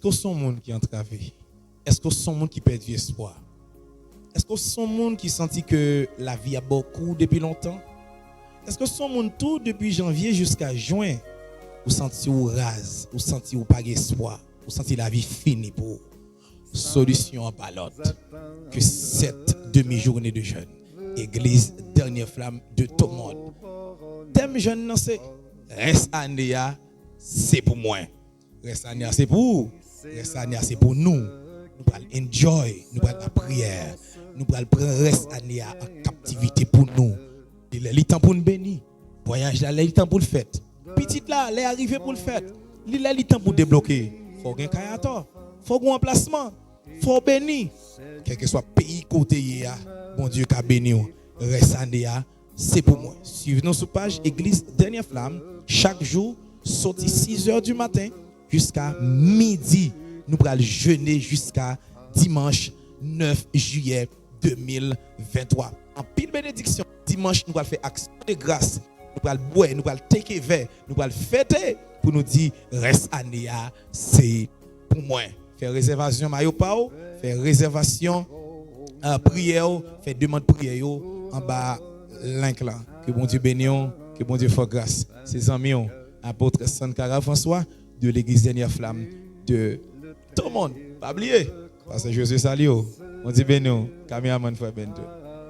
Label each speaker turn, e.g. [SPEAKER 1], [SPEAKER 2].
[SPEAKER 1] que son monde qui est entravé? Est-ce que son monde qui perd du espoir? Est-ce que son monde qui sentit que la vie a beaucoup depuis longtemps? Est-ce que son monde tout depuis janvier jusqu'à juin, vous sentez ou rase, vous sentez ou pas d'espoir, vous sentez la vie finie pour solution en balotte que cette demi-journée de jeûne, Église dernière flamme de tout le monde. Thème jeûne non c'est reste année c'est pour moi. Reste année c'est pour vous. Reste année c'est pour nous. Nous allons enjoy, nous allons la prière, nous allons prendre reste année en captivité pour nous. Il est temps pour nous bénir. Voyage là, il est temps pour le faire. Petite là, elle est arrivée pour le faire. Il est temps pour débloquer. Faut gagner kayato, faut un emplacement, faut bénir. Quel que soit pays côté bon Dieu qu'a béni. Reste année c'est pour moi. Suivez-nous sur page Église Dernière Flamme chaque jour sorti 6h du matin jusqu'à midi. Nous allons jeûner jusqu'à dimanche 9 juillet 2023. En pile bénédiction, dimanche nous allons faire action de grâce. Nous allons boire, nous allons take verre, nous allons fêter pour nous dire reste année c'est pour moi. Faire réservation maillot pao, faire réservation prière, faire demande prière en bas link là. Que bon Dieu bénisse, que bon Dieu fasse grâce. Ses amis, apôtre Sankara François de l'église Dernière Flamme de tout le monde. Pas oublier parce que Jésus salue. On dit bénisse, caméraman frère Bento.